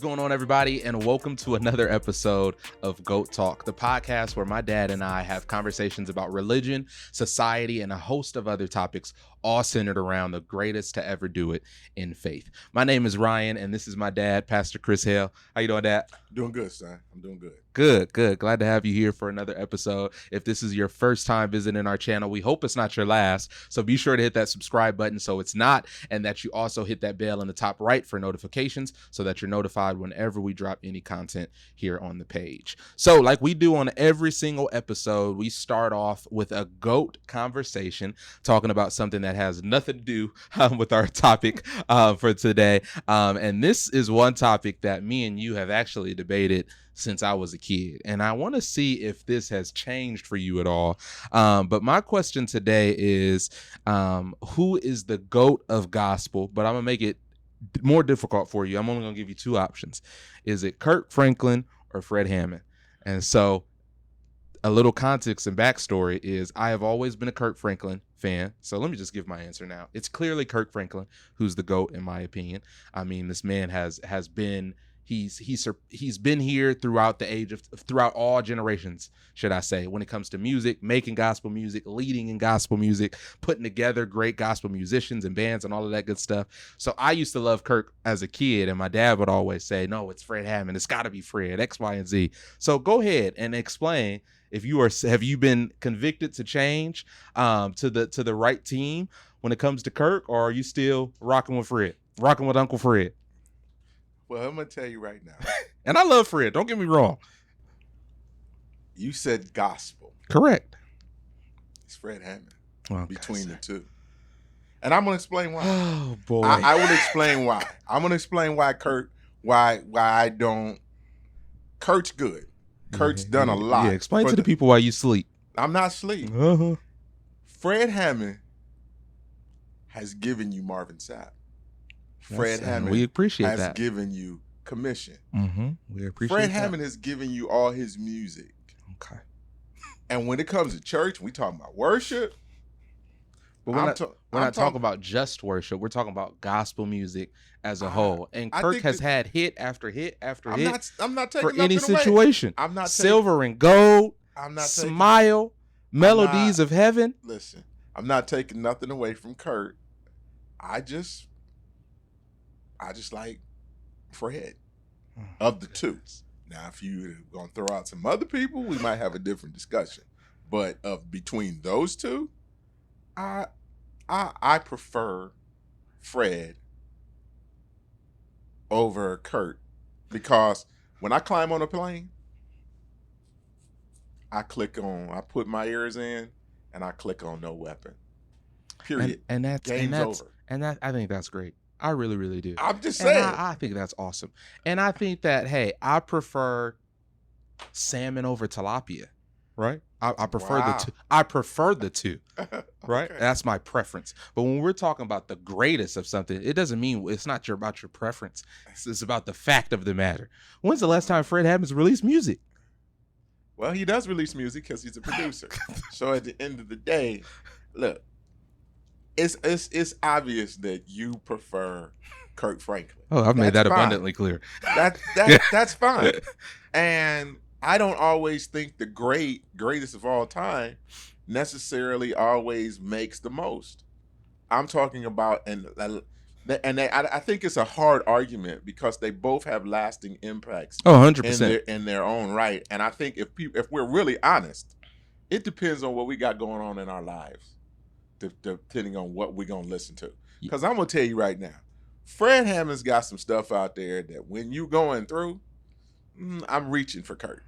going on, everybody, and welcome to another episode of GOAT Talk, the podcast where my dad and I have conversations about religion, society, and a host of other topics, all centered around the greatest to ever do it in faith. My name is Ryan, and this is my dad, Pastor Chris Hale. How you doing, Dad? Doing good, son. I'm doing good. Good. Glad to have you here for another episode. If this is your first time visiting our channel, we hope it's not your last. So be sure to hit that subscribe button so it's not, and that you also hit that bell in the top right for notifications so that you're notified whenever we drop any content here on the page. So like we do on every single episode, we start off with a GOAT conversation talking about something that has nothing to do with our topic for today. And this is one topic that me and you have actually debated since I was a kid, and I want to see if this has changed for you at all. But my question today is, who is the GOAT of gospel? But I'm gonna make it more difficult for you. I'm only gonna give you two options. Is it Kirk Franklin or Fred Hammond? And so a little context and backstory is I have always been a Kirk Franklin fan. So let me just give my answer now. It's clearly Kirk Franklin who's the GOAT in my opinion. I mean, this man has been he's been here throughout throughout all generations, should I say, when it comes to music, making gospel music, leading in gospel music, putting together great gospel musicians and bands and all of that good stuff. So I used to love Kirk as a kid, and my dad would always say, no, it's Fred Hammond. It's got to be Fred, X, Y, and Z. So go ahead and explain if have you been convicted to change to the right team when it comes to Kirk, or are you still rocking with Uncle Fred? Well, I'm going to tell you right now. And I love Fred. Don't get me wrong. You said gospel. Correct. It's Fred Hammond Okay, between the two. And I'm going to explain why. Oh, boy. I will explain why. I'm going to explain why why I don't. Kurt's good. Kurt's done a lot. Yeah, explain to the people why you sleep. I'm not asleep. Uh-huh. Fred Hammond has given you Marvin Sapp. Fred Hammond we appreciate has that. given you commission. Mm-hmm. We appreciate Fred that. Hammond has given you all his music. Okay. And when it comes to church, we talking about worship. But we're not talking about just worship. We're talking about gospel music as a whole. And Kirk has had hit after hit after hit. I'm not taking for any nothing away. situation. I'm not Silver and Gold. I'm not Smile. Melodies of Heaven. Listen, I'm not taking nothing away from Kurt. I just like Fred of the two. Now, if you're gonna throw out some other people, we might have a different discussion. But between those two, I prefer Fred over Kurt, because when I climb on a plane, I put my ears in and I click on no weapon. Period. And Game's over. And I think that's great. I really, really do. I'm just saying. I think that's awesome. And I think that, hey, I prefer salmon over tilapia, right? I prefer the two. I prefer the two, right? Okay. That's my preference. But when we're talking about the greatest of something, it doesn't mean it's not about your preference. It's about the fact of the matter. When's the last time Fred Hammond's released music? Well, he does release music because he's a producer. So at the end of the day, look, it's obvious that you prefer Kirk Franklin. Oh, I've made that fine. abundantly clear. That's fine. And I don't always think the greatest of all time necessarily always makes the most. I'm talking about, I think it's a hard argument because they both have lasting impacts. Oh, 100%. In their own right. And I think if we're really honest, it depends on what we got going on in our lives, depending on what we're going to listen to. Because I'm going to tell you right now, Fred Hammond's got some stuff out there that when you going through, I'm reaching for Kurt.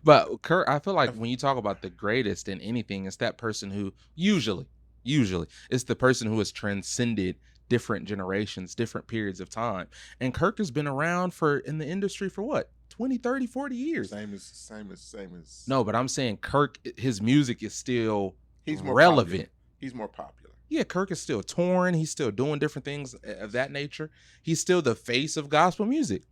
But Kurt, I feel like when you talk about the greatest in anything, it's that person who usually it's the person who has transcended different generations, different periods of time. And Kirk has been around in the industry for what? 20, 30, 40 years. Same as. No, but I'm saying Kirk, his music is still more relevant. Popular. He's more popular. Yeah, Kirk is still touring. He's still doing different things of that nature. He's still the face of gospel music.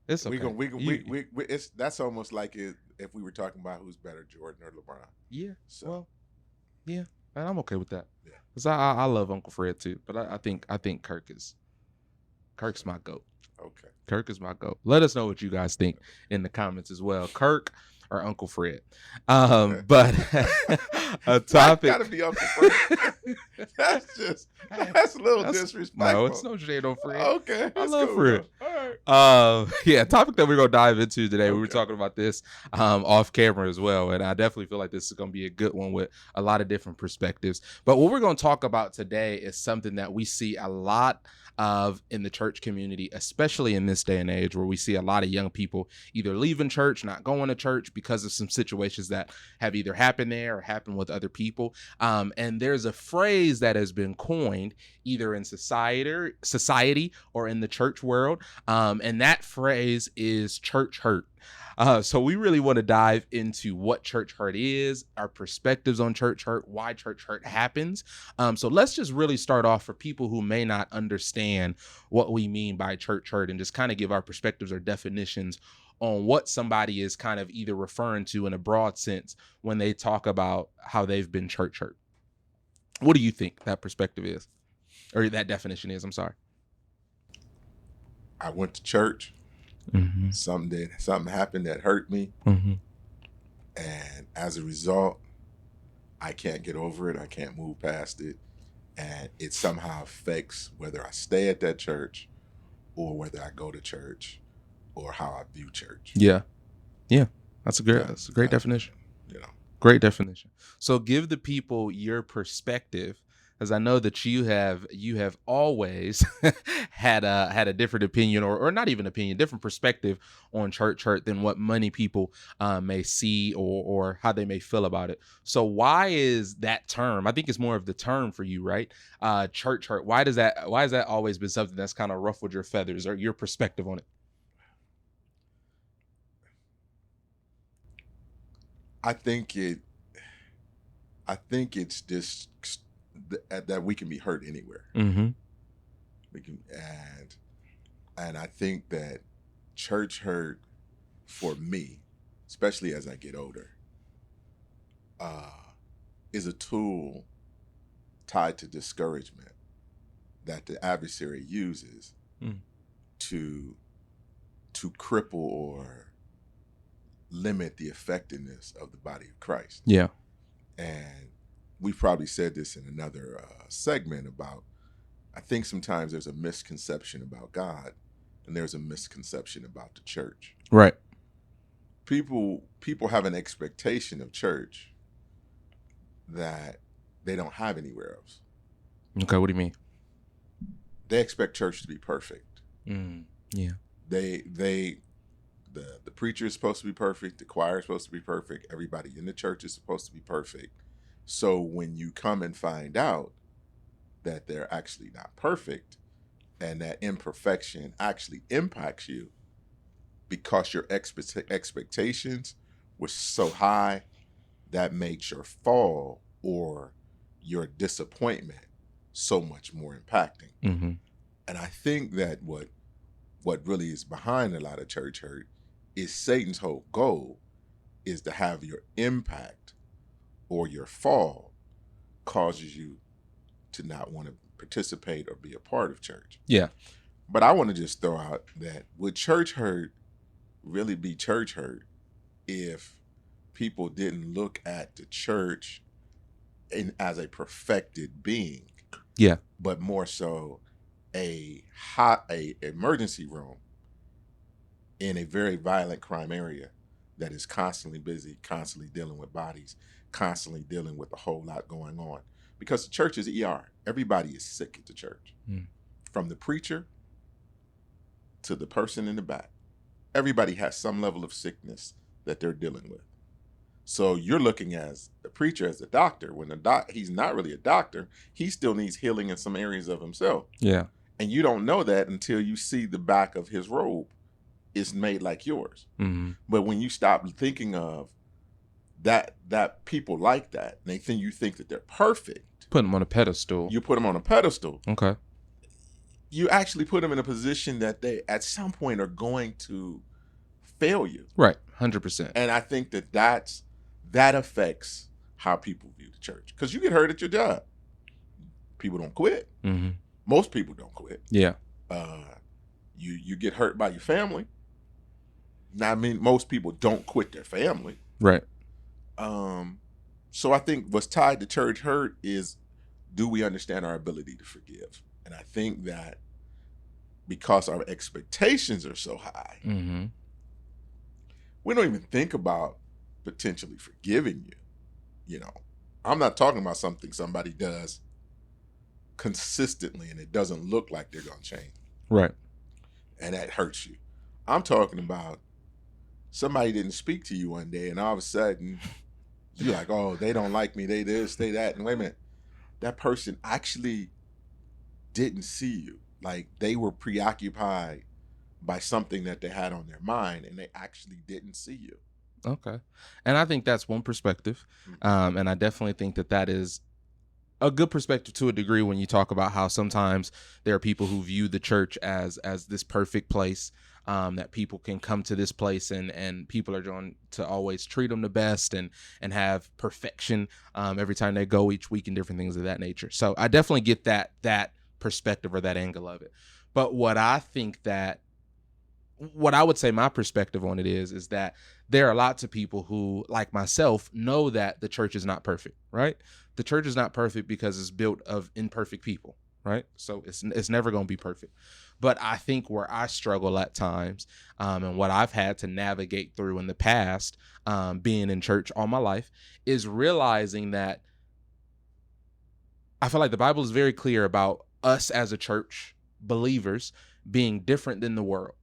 It's okay. That's almost like if we were talking about who's better, Jordan or LeBron. Yeah. So. Well, yeah. And I'm okay with that. Yeah. Because I love Uncle Fred too. But I think Kirk's my GOAT. Okay. Kirk is my GOAT. Let us know what you guys think in the comments as well. Kirk or Uncle Fred. But a topic. Gotta be Uncle Fred. that's a little disrespectful. No, it's no shade on Fred. Okay. I love cool, Fred. All right. Yeah, topic that we're gonna dive into today. Okay. We were talking about this off camera as well, and I definitely feel like this is gonna be a good one with a lot of different perspectives. But what we're gonna talk about today is something that we see a lot of in the church community, especially in this day and age, where we see a lot of young people either leaving church, not going to church because of some situations that have either happened there or happened with other people. And there's a phrase that has been coined either in society or in the church world. And that phrase is church hurt. So we really want to dive into what church hurt is, our perspectives on church hurt, why church hurt happens. So let's just really start off for people who may not understand what we mean by church hurt and just kind of give our perspectives or definitions on what somebody is kind of either referring to in a broad sense when they talk about how they've been church hurt. What do you think that perspective is? Or that definition is? I'm sorry. I went to church. Mm-hmm. Something happened that hurt me. Mm-hmm. And as a result, I can't get over it. I can't move past it. And it somehow affects whether I stay at that church or whether I go to church or how I view church. Yeah. That's a great definition. Great definition. So give the people your perspective, as I know that you have always had a different opinion or not even opinion, different perspective on church hurt than what many people may see or how they may feel about it. So why is that term? I think it's more of the term for you, right? Church hurt. Why has that always been something that's kind of ruffled your feathers or your perspective on it? I think it's just that we can be hurt anywhere. Mm-hmm. We can, and I think that church hurt for me, especially as I get older, is a tool tied to discouragement that the adversary uses to cripple or limit the effectiveness of the body of Christ. Yeah. And we've probably said this in another segment about, I think sometimes there's a misconception about God and there's a misconception about the church. Right. People have an expectation of church that they don't have anywhere else. Okay, what do you mean? They expect church to be perfect. Yeah. The preacher is supposed to be perfect. The choir is supposed to be perfect. Everybody in the church is supposed to be perfect. So when you come and find out that they're actually not perfect and that imperfection actually impacts you because your expectations were so high, that makes your fall or your disappointment so much more impacting. Mm-hmm. And I think that what really is behind a lot of church hurt is Satan's whole goal is to have your impact or your fall causes you to not want to participate or be a part of church. Yeah. But I want to just throw out that would church hurt really be church hurt if people didn't look at the church as a perfected being? Yeah. But more so a emergency room in a very violent crime area that is constantly busy, constantly dealing with bodies, constantly dealing with a whole lot going on. Because the church is ER. Everybody is sick at the church. From the preacher to the person in the back. Everybody has some level of sickness that they're dealing with. So you're looking as the preacher as a doctor. When he's not really a doctor, he still needs healing in some areas of himself. Yeah. And you don't know that until you see the back of his robe is made like yours. Mm-hmm. But when you stop thinking of that people like that, and you think that they're perfect. Put them on a pedestal. You put them on a pedestal. Okay. You actually put them in a position that they at some point are going to fail you. Right. 100%. And I think that affects how people view the church. Because you get hurt at your job. People don't quit. Mm-hmm. Most people don't quit. Yeah. You get hurt by your family. Now, I mean, most people don't quit their family. Right. So I think what's tied to church hurt is, do we understand our ability to forgive? And I think that because our expectations are so high, Mm-hmm. we don't even think about potentially forgiving you. You know, I'm not talking about something somebody does consistently and it doesn't look like they're going to change. Right. And that hurts you. I'm talking about somebody didn't speak to you one day and all of a sudden you're like, oh, they don't like me. They this, they that. And wait a minute, that person actually didn't see you. Like they were preoccupied by something that they had on their mind and they actually didn't see you. Okay. And I think that's one perspective. And I definitely think that that is a good perspective to a degree when you talk about how sometimes there are people who view the church as this perfect place, that people can come to this place and people are going to always treat them the best and have perfection every time they go each week and different things of that nature. So I definitely get that perspective or that angle of it. But what I would say my perspective on it is that there are lots of people who, like myself, know that the church is not perfect, right? The church is not perfect because it's built of imperfect people, right? So it's never going to be perfect. But I think where I struggle at times, and what I've had to navigate through in the past, being in church all my life, is realizing that I feel like the Bible is very clear about us as a church, believers, being different than the world.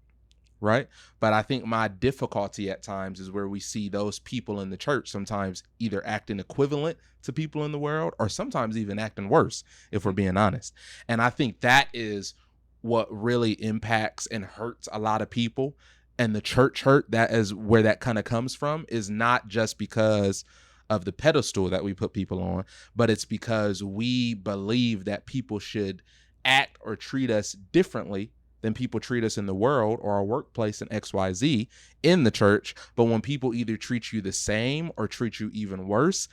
Right. But I think my difficulty at times is where we see those people in the church sometimes either acting equivalent to people in the world or sometimes even acting worse, if we're being honest. And I think that is what really impacts and hurts a lot of people. And the church hurt, that is where that kind of comes from, is not just because of the pedestal that we put people on, but it's because we believe that people should act or treat us differently than people treat us in the world or our workplace in XYZ in the church. But when people either treat you the same or treat you even worse,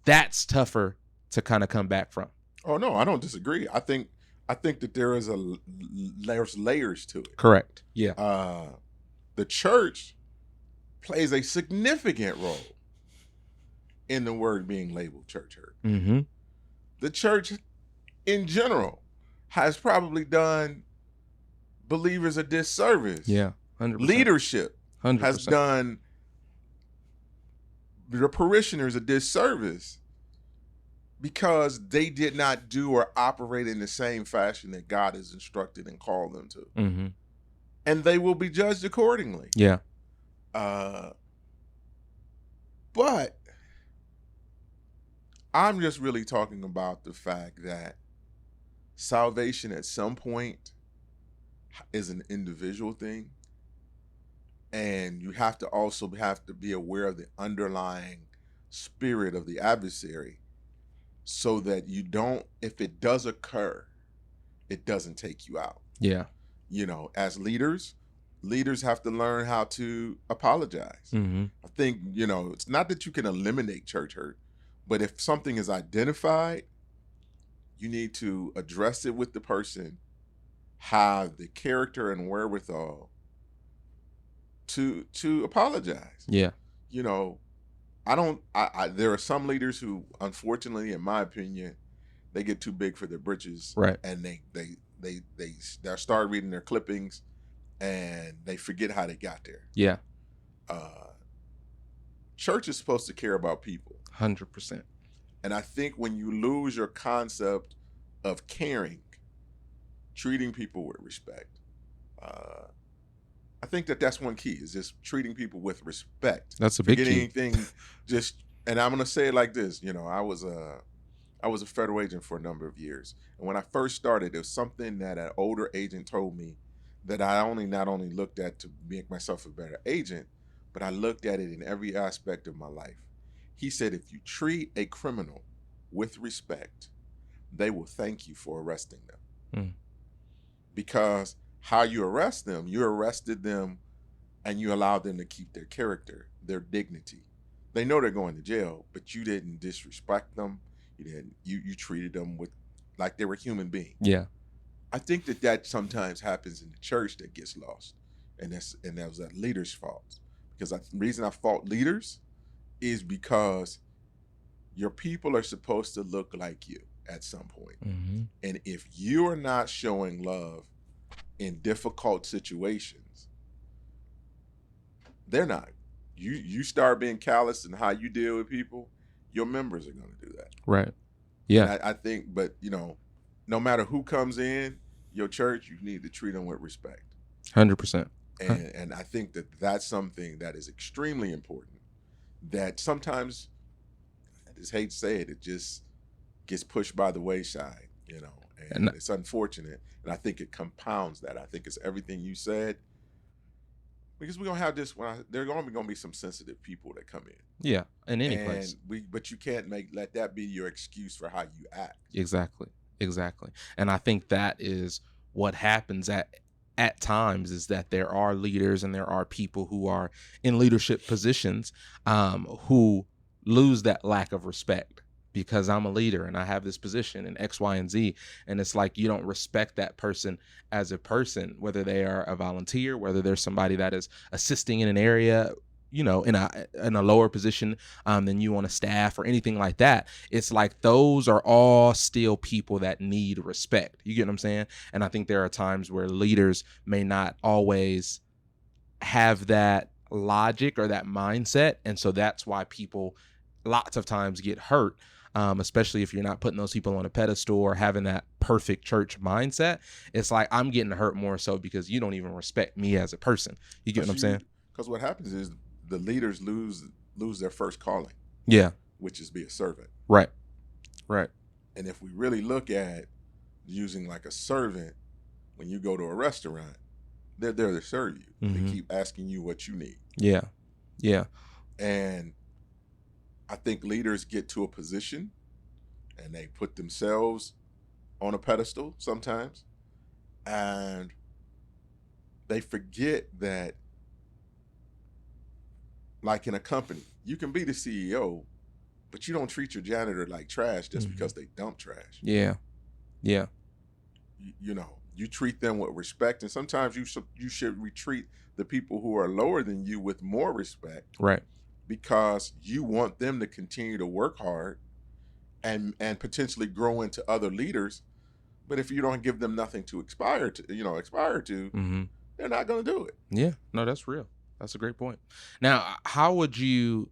that's tougher to kind of come back from. Oh no, I don't disagree. I think that there's layers to it. Correct. Yeah. The church plays a significant role in the word being labeled church hurt. Mm-hmm. The church in general has probably done believers a disservice. Yeah. 100%. Leadership 100%. has done the parishioners a disservice because they did not do or operate in the same fashion that God has instructed and called them to. Mm-hmm. And they will be judged accordingly. Yeah. But I'm just really talking about the fact that salvation at some point is an individual thing. And you have to also be aware of the underlying spirit of the adversary so that you don't, if it does occur, it doesn't take you out. Yeah. You know, as leaders have to learn how to apologize. Mm-hmm. I think, you know, it's not that you can eliminate church hurt, but if something is identified, you need to address it with the person, have the character and wherewithal to apologize. Yeah. You know, there are some leaders who, unfortunately, in my opinion, they get too big for their britches. Right. And they start reading their clippings and they forget how they got there. Yeah. Church is supposed to care about people. 100%. And I think when you lose your concept of caring, treating people with respect, I think that's one key, is just treating people with respect. That's a big key. Anything, and I'm going to say it like this. You know, I was a federal agent for a number of years. And when I first started, there was something that an older agent told me that I not only looked at to make myself a better agent, but I looked at it in every aspect of my life. He said, if you treat a criminal with respect, they will thank you for arresting them. Mm. Because how you arrest them, you arrested them and you allowed them to keep their character, their dignity. They know they're going to jail, but you didn't disrespect them. You treated them with like they were human beings. Yeah. I think that sometimes happens in the church that gets lost, and that was that leader's fault. Because the reason I fault leaders is because your people are supposed to look like you at some point. Mm-hmm. And if you are not showing love in difficult situations, they're not. You start being callous in how you deal with people, your members are going to do that. Right. Yeah. And I think, but no matter who comes in your church, you need to treat them with respect. 100%. And I think that that's something that is extremely important. That sometimes, I just hate to say it, it just gets pushed by the wayside, and it's unfortunate. And I think it compounds that. I think it's everything you said. Because we're gonna have this. There are going to be some sensitive people that come in. Yeah, in any place. But you can't let that be your excuse for how you act. Exactly. And I think that is what happens at times, is that there are leaders and there are people who are in leadership positions who lose that lack of respect. Because I'm a leader and I have this position in X, Y, and Z. And it's like you don't respect that person as a person, whether they are a volunteer, whether they're somebody that is assisting in an area, in a lower position than you on a staff or anything like that. It's like those are all still people that need respect. You get what I'm saying? And I think there are times where leaders may not always have that logic or that mindset. And so that's why people lots of times get hurt. Especially if you're not putting those people on a pedestal or having that perfect church mindset. It's like I'm getting hurt more so because you don't even respect me as a person. You get what I'm saying? Because what happens is the leaders lose their first calling. Yeah. Which is be a servant. Right. And if we really look at using like a servant, when you go to a restaurant, they're there to serve you. Mm-hmm. They keep asking you what you need. Yeah. And I think leaders get to a position and they put themselves on a pedestal sometimes, and they forget that, like in a company, you can be the CEO, but you don't treat your janitor like trash just because they dump trash. Yeah. You treat them with respect, and sometimes you should treat the people who are lower than you with more respect. Right. Because you want them to continue to work hard and potentially grow into other leaders. But if you don't give them nothing to aspire to, they're not going to do it. Yeah, no, that's real. That's a great point. Now, how would you,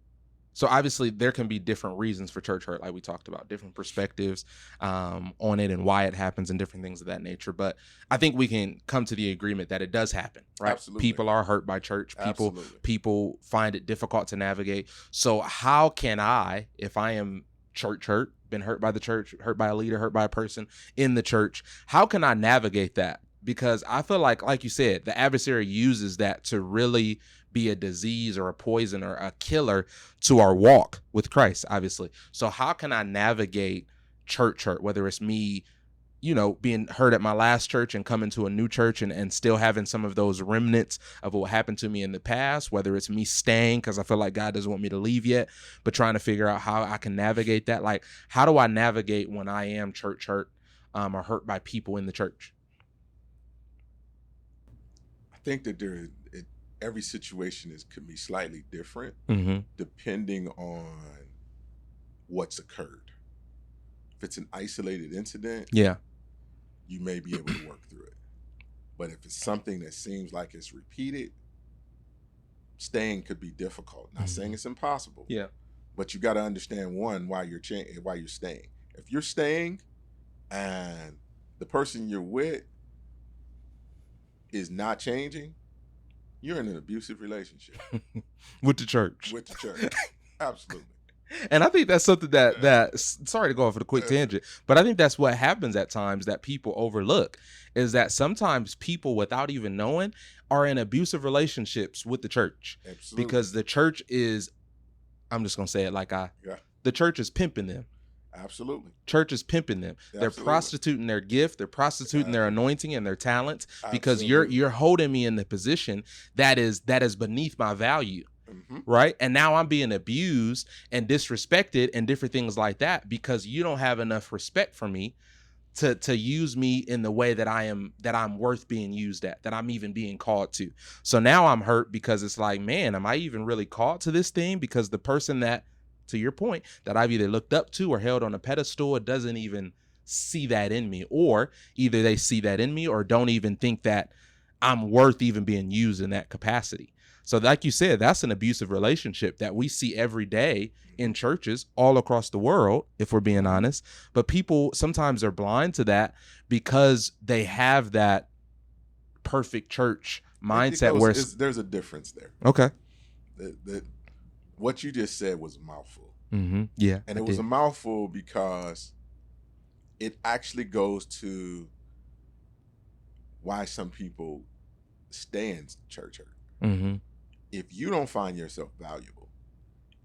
so obviously there can be different reasons for church hurt, like we talked about, different perspectives on it and why it happens and different things of that nature. But I think we can come to the agreement that it does happen, right? Absolutely. People are hurt by church. People find it difficult to navigate. So how can I, if I am church hurt, been hurt by the church, hurt by a leader, hurt by a person in the church, how can I navigate that? Because I feel like you said, the adversary uses that to really be a disease or a poison or a killer to our walk with Christ, obviously. So how can I navigate church hurt, whether it's me, being hurt at my last church and coming to a new church and still having some of those remnants of what happened to me in the past, whether it's me staying because I feel like God doesn't want me to leave yet, but trying to figure out how I can navigate that. Like, how do I navigate when I am church hurt or hurt by people in the church? I think that every situation could be slightly different depending on what's occurred. If it's an isolated incident, you may be able to work through it. But if it's something that seems like it's repeated, staying could be difficult. Not saying it's impossible. But you got to understand, one, why you're staying. If you're staying and the person you're with is not changing, you're in an abusive relationship. With the church. Absolutely. And I think that's something that sorry to go off on a quick tangent, but I think that's what happens at times that people overlook, is that sometimes people, without even knowing, are in abusive relationships with the church. Absolutely. Because the church is, I'm just going to say it the church is pimping them. Absolutely. Church is pimping them. Absolutely. They're prostituting their gift. They're prostituting their anointing and their talents because you're holding me in the position that is beneath my value. right? And now I'm being abused and disrespected and different things like that because you don't have enough respect for me to use me in the way that I'm worth being used at, that I'm even being called to. So now I'm hurt because it's like, man, am I even really called to this thing? Because the person that, to your point, that I've either looked up to or held on a pedestal doesn't even see that in me, or either they see that in me or don't even think that I'm worth even being used in that capacity. So like you said, that's an abusive relationship that we see every day in churches all across the world, if we're being honest. But people sometimes are blind to that because they have that perfect church mindset where there's a difference there. Okay. What you just said was a mouthful. Yeah. And it was a mouthful because it actually goes to why some people stay in church hurt. If you don't find yourself valuable,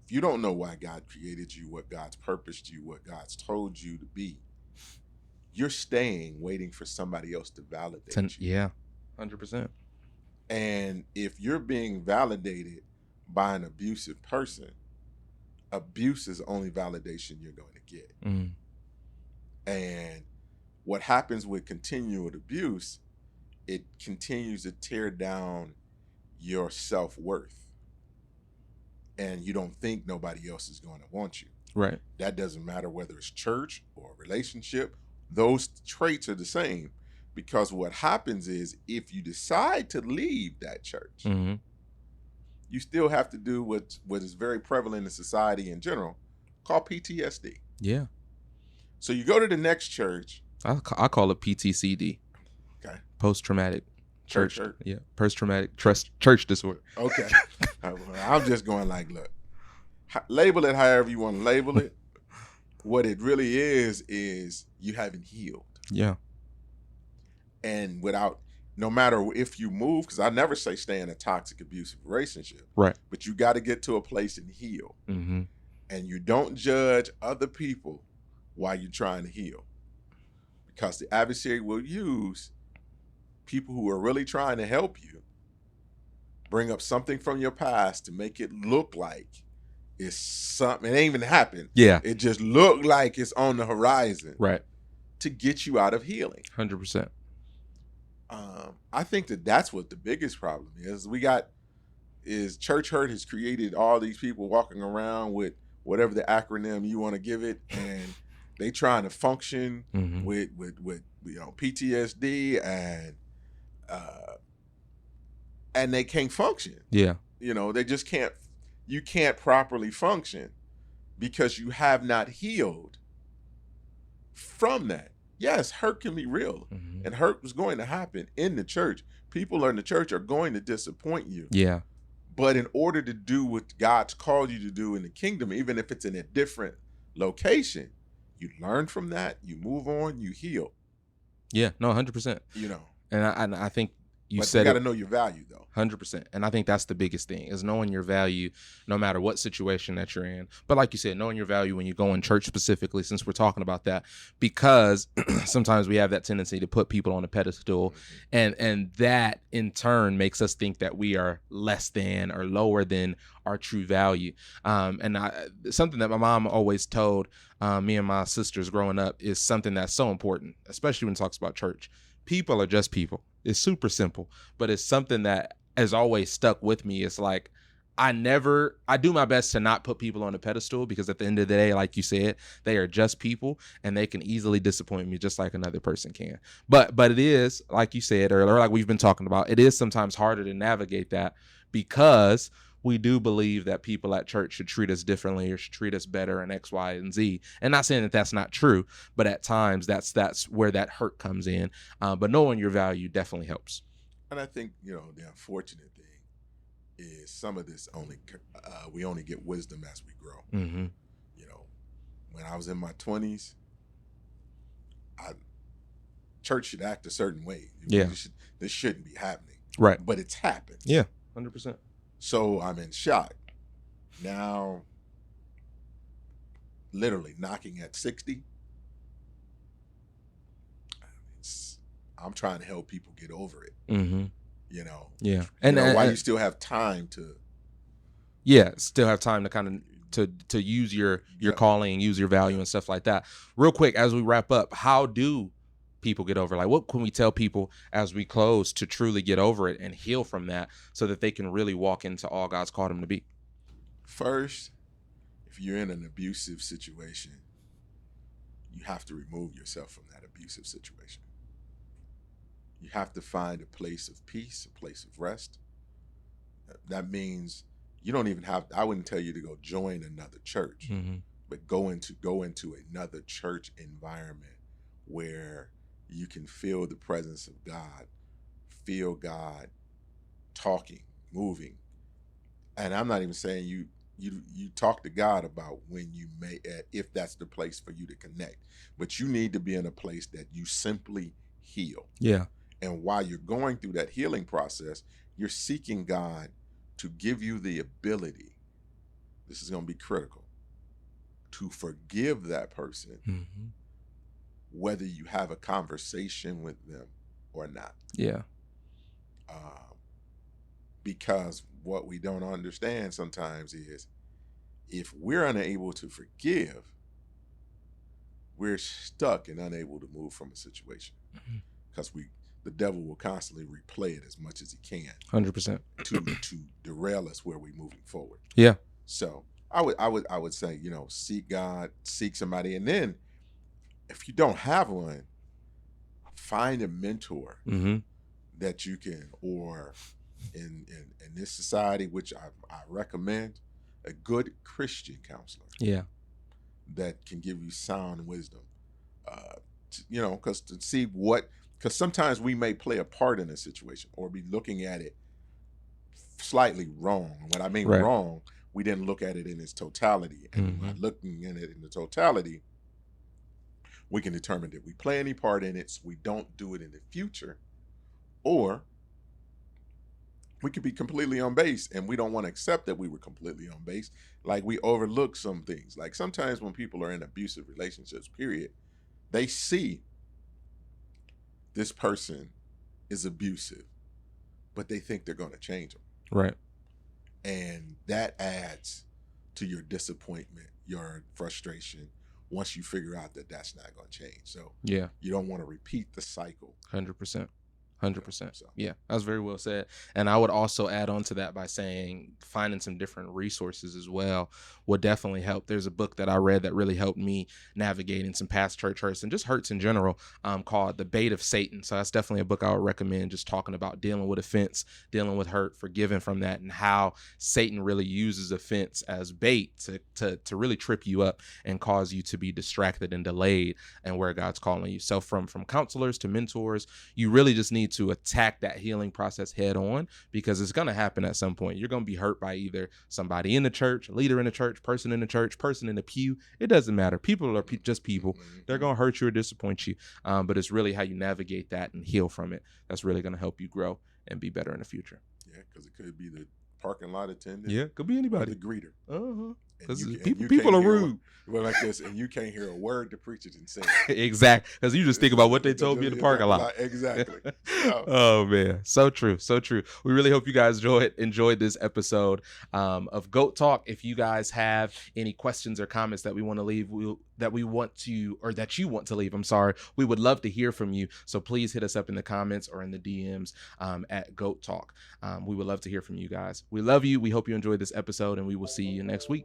if you don't know why God created you, what God's purposed you, what God's told you to be, you're staying waiting for somebody else to validate you. Yeah, 100%. And if you're being validated by an abusive person, abuse is the only validation you're going to get. And what happens with continual abuse, it continues to tear down your self-worth, and you don't think nobody else is going to want you. Right. That doesn't matter whether it's church or relationship. Those traits are the same, because what happens is if you decide to leave that church, you still have to do what is very prevalent in society in general, called PTSD. Yeah. So you go to the next church. I call it PTCD. Okay. Post-traumatic church. Yeah. Post-traumatic church disorder. Okay. I'm just going like, look, label it however you want to label it. What it really is you haven't healed. Yeah. And no matter if you move, because I never say stay in a toxic, abusive relationship. Right. But you got to get to a place and heal. And you don't judge other people while you're trying to heal. Because the adversary will use people who are really trying to help you, bring up something from your past to make it look like it's something. It ain't even happened. Yeah. It just looked like it's on the horizon. Right. To get you out of healing. 100%. I think that's what the biggest problem is church hurt has created all these people walking around with whatever the acronym you want to give it, and they trying to function with PTSD and they can't function. Yeah. They just can't. You can't properly function because you have not healed from that. Yes, hurt can be real, and hurt is going to happen in the church. People in the church are going to disappoint you. Yeah. But in order to do what God's called you to do in the kingdom, even if it's in a different location, you learn from that, you move on, you heal. Yeah, no, 100%. And I think you got to know your value, though. 100%. And I think that's the biggest thing, is knowing your value no matter what situation that you're in. But like you said, knowing your value when you go in church specifically, since we're talking about that, because sometimes we have that tendency to put people on a pedestal, and that in turn makes us think that we are less than or lower than our true value. Something that my mom always told me and my sisters growing up is something that's so important, especially when it talks about church. People are just people. It's super simple, but it's something that has always stuck with me. It's like, I do my best to not put people on a pedestal, because at the end of the day, like you said, they are just people and they can easily disappoint me just like another person can. But it is, like you said earlier, like we've been talking about, it is sometimes harder to navigate that, because we do believe that people at church should treat us differently or should treat us better in X, Y, and Z. And not saying that that's not true, but at times that's where that hurt comes in. But knowing your value definitely helps. And I think, the unfortunate thing is some of this we only get wisdom as we grow. When I was in my 20s, church should act a certain way. Yeah. This shouldn't be happening. Right. But it's happened. Yeah, 100%. So I'm in shock. Now, literally knocking at 60, I'm trying to help people get over it. Yeah. And while you still have time still have time to kind of to use your Yeah. calling and use your value and stuff like that. Real quick, as we wrap up, how do people get over? Like, what can we tell people as we close to truly get over it and heal from that, so that they can really walk into all God's called them to be? First, if you're in an abusive situation, you have to remove yourself from that abusive situation. You have to find a place of peace, a place of rest. That means you don't even have, I wouldn't tell you to go join another church, but go into another church environment where you can feel the presence of God, feel God talking, moving. And I'm not even saying you talk to God about when you may, if that's the place for you to connect, but you need to be in a place that you simply heal. Yeah. And while you're going through that healing process, you're seeking God to give you the ability, this is going to be critical, to forgive that person, whether you have a conversation with them or not. Yeah. Because what we don't understand sometimes is, if we're unable to forgive, we're stuck and unable to move from a situation, because the devil will constantly replay it as much as he can 100%. to derail us where we're moving forward. Yeah. So I would say, seek God, seek somebody, and then if you don't have one, find a mentor that you can, or in this society, which I recommend, a good Christian counselor. Yeah. That can give you sound wisdom, because sometimes we may play a part in a situation or be looking at it slightly wrong. When I mean wrong, we didn't look at it in its totality. And by looking at it in the totality, we can determine that we play any part in it, so we don't do it in the future, or we could be completely on base and we don't want to accept that we were completely on base. Like, we overlook some things. Like, sometimes when people are in abusive relationships, period, they see this person is abusive, but they think they're going to change them. Right. And that adds to your disappointment, your frustration, once you figure out that that's not going to change. So yeah, you don't want to repeat the cycle. 100%. 100%. Yeah, that was very well said. And I would also add on to that by saying finding some different resources as well would definitely help. There's a book that I read that really helped me navigating some past church hurts and just hurts in general, called The Bait of Satan. So that's definitely a book I would recommend, just talking about dealing with offense, dealing with hurt, forgiving from that, and how Satan really uses offense as bait to really trip you up and cause you to be distracted and delayed and where God's calling you. So from counselors to mentors, you really just need to attack that healing process head on, because it's going to happen at some point. You're going to be hurt by either somebody in the church, a leader in the church, person in the church, person in the pew. It doesn't matter. People are just people. They're going to hurt you or disappoint you. But it's really how you navigate that and heal from it that's really going to help you grow and be better in the future. Yeah, because it could be the parking lot attendant. Yeah, could be anybody. The greeter. Because people are rude. Well, like this, and you can't hear a word the preacher didn't say. Exactly, because you just think about what they told me in the parking lot. Exactly. Oh man, so true, so true. We really hope you guys enjoyed this episode of Goat Talk. If you guys have any questions or comments that we want to leave, that you want to leave, we would love to hear from you. So please hit us up in the comments or in the DMs at Goat Talk. We would love to hear from you guys. We love you. We hope you enjoyed this episode, and we will see you next week.